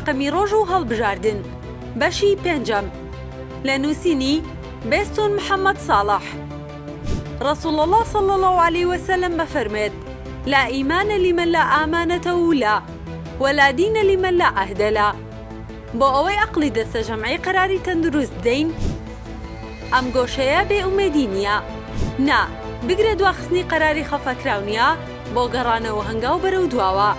ڕقەمی ڕۆژ و هەڵبژاردن. بەشی پێنجەم. لە نووسینی بێستون محەممەد ساڵح. رسول الله صلى الله عليه وسلم بفرميت: لا إيمان لمن لا أمانته لا، ولا دين لمن لا عهد له. بۆ ئەوەی عەقڵی دەستە جەمعی قەراری تەندروست دەین، ئەم گۆشەیە بێئومێدی نییە. نا، بگرە دواخستنی قەراری خەفەکراو نییە بۆ گەڕانەوە هەنگاو بەرەو دواوە،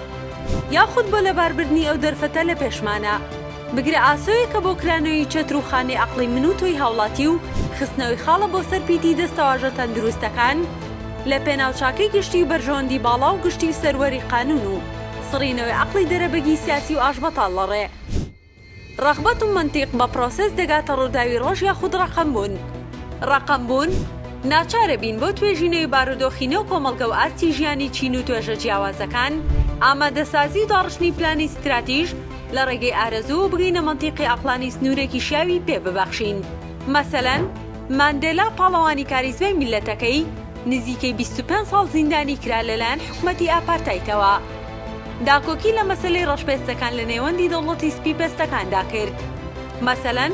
یاخود بۆ لەباربردنی ئەو دەرفەتە لە پێشمانە. بگرە ئاسۆیەکە بۆ کرانەوەی چەتر و خانەی عەقڵی من و تۆی هاوڵاتی و خستنەوەی خاڵە بۆ سەرپیتی دەستەواژە تەندروستەکان لە پێناوچاکەی گشتی و بەرژەوەندی باڵا و گشتی و سەروەری قانون و سڕینەوەی عەقڵی دەرەبەگی سیاسی و ئاشبەتاڵ لەڕێ. ڕەغبەت و منتیق بە پرۆسەس دەگاتە ڕووداوی ڕۆژ یاخود ڕەقەمبوون. ڕەقەمبوون ناچارە بین بۆ توێژینەوەی بارودۆخینە و کۆمەڵگە و ئاستی ژیانی چین و توێژە جیاوازەکان، ئامادەسازی و داڕشتنی پلانی استراتیژ لە ڕێگەی ئارەزوو و بگەینە منتیقی عەقلانی سنوورێکی شیاوی پێ ببەخشین. مەسەلەن، ماندێلا پاڵەوانی کاریزمای میلەتەکەی نزیکەی 25 ساڵ زیندانی کرا لەلایەن حکومەتی ئاپارتایتەوە. داکۆکی لە مەسەلەی ڕەشپێستەکان لە نێوەندی دەوڵەتی سپی پێستەکاندا کرد. مەسەلەن،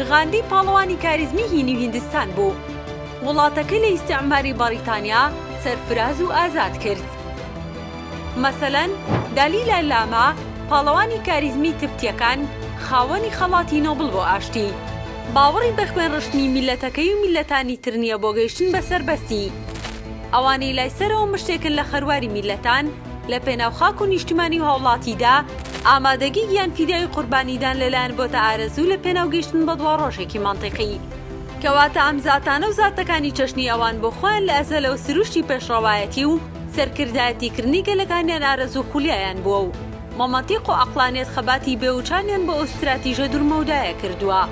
غاندی پاڵەوانی کاریزمی هینی و هیندستان بوو. وڵاتەکەی لە ئیستیعماری بەریتانیا سەرفراز و ئازاد کرد. مەسەلەن، دالیلا لاما پاڵەوانی کاریزمی تبتیەکان خاوەنی خەڵاتی نۆبڵ بۆ ئاشتی. باوەڕی بە خوێنڕشتنی میلەتەکەی و میلەتانی تر نییە بۆ گەیشتن بە سەربەستی. ئەوانەی لای سەرەوە مشتێکن لە خەرواری میلەتان لە پێناوخاک و نیشتیمانی و هاوڵاتیدا ئامادەگی گیان فیدای قوربانیدان لەلایەن بۆتە ئارەزوو لە پێناوگەیشتن بە دوا ڕۆژێکی مانتیقی. کەواتە ئەم زاتانە و زاتەکانی چەشنی ئەوان بۆ خۆیان لە ئەزەلەوە سروشتی پێشڕەوایەتی و سەرکردایەتیکردنی گەلەکانیان ئارەزوو خولیایان بووە و مۆمەتیق و عەقلانیەت خەباتی بێوچانیان بۆ ئەو استراتیژە دوورمەودایە کردووە.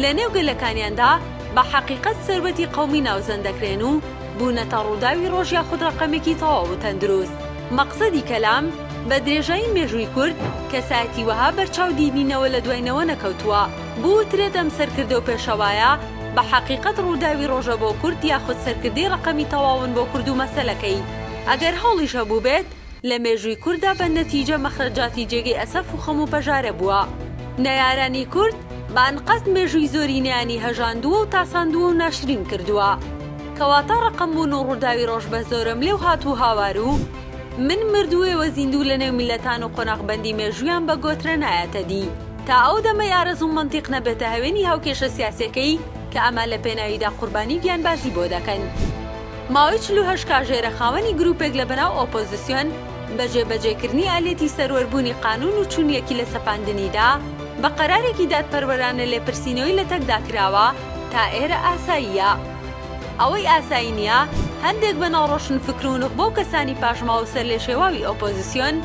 لە نێو گەلەکانیاندا بە حەقیقەت سەربەتی قەومی ناوزەند دەکرێن و بوونەتە ڕووداوی ڕۆژ یاخود ڕەقەمێکی تەواو و تەندروست. مەقسەدی کەلام بە درێژایی مێژووی کورد کەسایەتی وەها بەرچاو دینینەوە لە دوایینەوە نەکەوتووە، بووترێت ئەم سەرکردە و پێشەوایە بە حەقیقەت ڕووداوی ڕۆژە بۆ کورد یاخود سەرکردەی ڕەقەمی تەواون بۆ کورد و مەسەلەکەی. ئەگەر هەوڵیش هەبوو بێت لە مێژووی کووردا بە نەتیجە مەخرەجاتی جێگەی ئەسەف و خەم و پەژارە بووە. نەیارانی کورد بە ئەنقەست مێژووی زۆرینەیانی هەژاندووە و تاساندووە و ناشرین کردووە. کەواتە ڕەقەمبوون و ڕووداوی ڕۆژ بە زۆرم لێو هاتوو هاوار و من مردووێەوە زیندوو لە نێو میلەتان و قۆناغبەندی مێژوویان بە گۆترە نایەتە دی، تا ئەو دەمەی ئارەزوو منتیق نەبێتە هەوێنی هاوکێشە سیاسەکەی کە ئەمە لە پێناویدا قوربانی گیانبازی بۆ دەکەن. ماوەی 48 کاژێرە خاوەنی گروپێک لە بەناو ئۆپۆزیسیۆن بە جێبەجێکردنی ئالێتی سەروەربوونی قانون و چوونیەکی لە سەپاندنیدا بە قەرارێکی دادپەروەرانە لێپرسینەوەی لە تەکدا کراوە تا ئێرە ئاساییە. ئەوەی ئاسایی نییە هەندێک بە ناڕۆشن فکر و نخبە و کەسانی پاشماوە سەر لێ شێواوی ئۆپۆزیسیۆن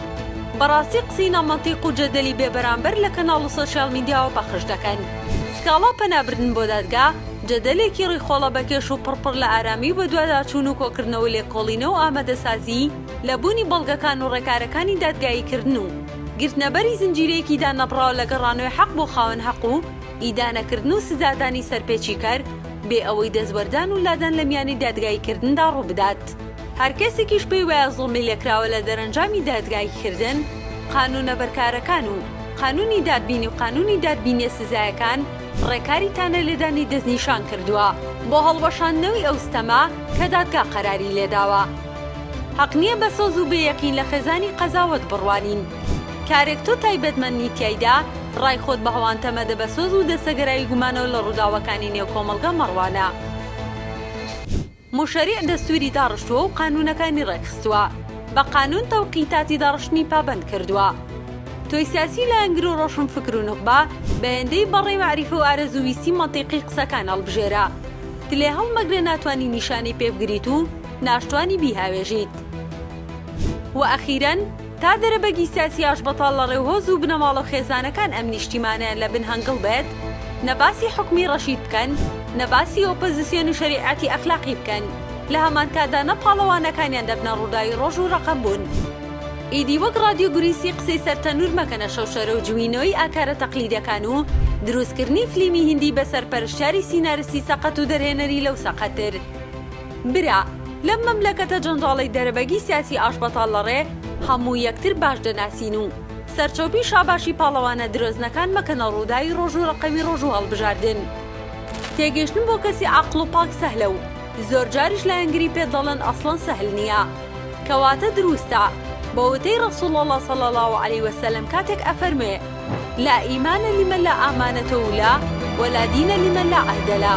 بەڕاستی قسەی نامەنتیق و جەدەلی بێبەرامبەر لە کەناڵ و سۆشیال میدیاوە پەخش دەکەن. سکاڵا پەنابردن بۆ دادگا جەدەلێکی ڕێخۆڵە بەکێش و پڕپڕ لە ئارامی بە دواداچوون و کۆکردنەوە لێکۆڵینەوە و ئامادەسازی لە بوونی بەڵگەکان و ڕێکارەکانی دادگاییکردن و گرتنەبەری زنجیرەیەکی دانەبڕاو لە گەڕانەوەی حەق بۆ خاوەن حەق و ئیدانەکردن و سزادانی سەرپێچی کار بێ ئەوەی دەزوەردان و لادان لە میانی دادگاییکردندا ڕوو بدات. هەر کەسێکیش پێی وایە زوڵمی لێکراوە لە دەرەنجامی دادگاییکردن، قانونە بەرکارەکان و قانونی دادبینی و قانونی دادبینیە سزایەکان ڕێکاریتانە لێدانی دەستنیشان کردووە بۆ هەڵوەشاندنەوەی ئەو ستەما کە دادگا قەراری لێداوە. حەق نییە بە سۆز و بێیەقین لە خێزانی قەزاوەت بڕوانین. کارێک تۆ تایبەتمەندی تیایدا ڕای خۆت بە هەوانتەمەدە بە سۆز و دەسەگەرایی گومانەوە لە ڕووداوەکانی نێو کۆمەڵگە مەڕوانە. مشەریع دەستوری داڕشتووە و قانونەکانی ڕێکخستووە، بە قانون تەوقیتاتی داڕشتنی پابەند کردووە. تۆی سیاسی لە ئەنگر و ڕۆشن فکر و نخبە بە هێندەی بەڕێ معریفە و ئارەزوویستی مەنتیقی قسەکان هەڵبژێرە، تلێ هەڵمەگرە ناتوانی نیشانەی پێبگریت و ناشتوانی بیهاوێژیت. و ئەخیرەن تا دەرەبەگی سیاسی ئاشبەتاڵ لە ڕێوهۆز و بنەماڵە و خێزانەکان ئەم نیشتیمانیان لە بن هەنگڵ بێت، نەباسی حکمی ڕەشید بکەن، نەباسی ئۆپۆزیسیۆن و شەریعەتی ئەخلاقی بکەن، لە هەمان کادا نەپاڵەوانەکانیان دەبنە ڕووداوی ڕۆژ و ڕەقەمبوون. ئیدی وەک رادیۆ گوریسی قسەی سەرتەنور مەکەنە شەوشەرە و جوینەوەی ئاکارە تەقلیدەکان و دروستکردنی فلیمی هیندی بەسەر پەرشتیاری سینارستی سەقەت و دەرهێنەری لەو سەقەتر. برا لەم مەملەکەتە جەنجاڵی دەرەبەگی سیاسی ئاشبەتاڵ لەڕێ هەموو یەکتر باش دەناسین و سەرچۆپی شاباشی پاڵەوانە درۆزنەکان مەکەنە ڕووداوی ڕۆژ و ڕقەمی ڕۆژ و هەڵبژاردن. تێگەشتن بۆ کەسی عەقڵ و پاک سەهلە و زۆر جاریش لە ئەنگری پێ دەڵێن ئەسڵەن سەهل نییە، کەواتە دروستە بە وتەی ڕەسوول الله صلی الله عليه وسلم کاتێک ئەفەرمێ لا ئیمانە لیمەن لا ئامانەتە و لا وەلا دینە لیمەن لا عەهدە لا.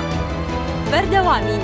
بەردەوامین.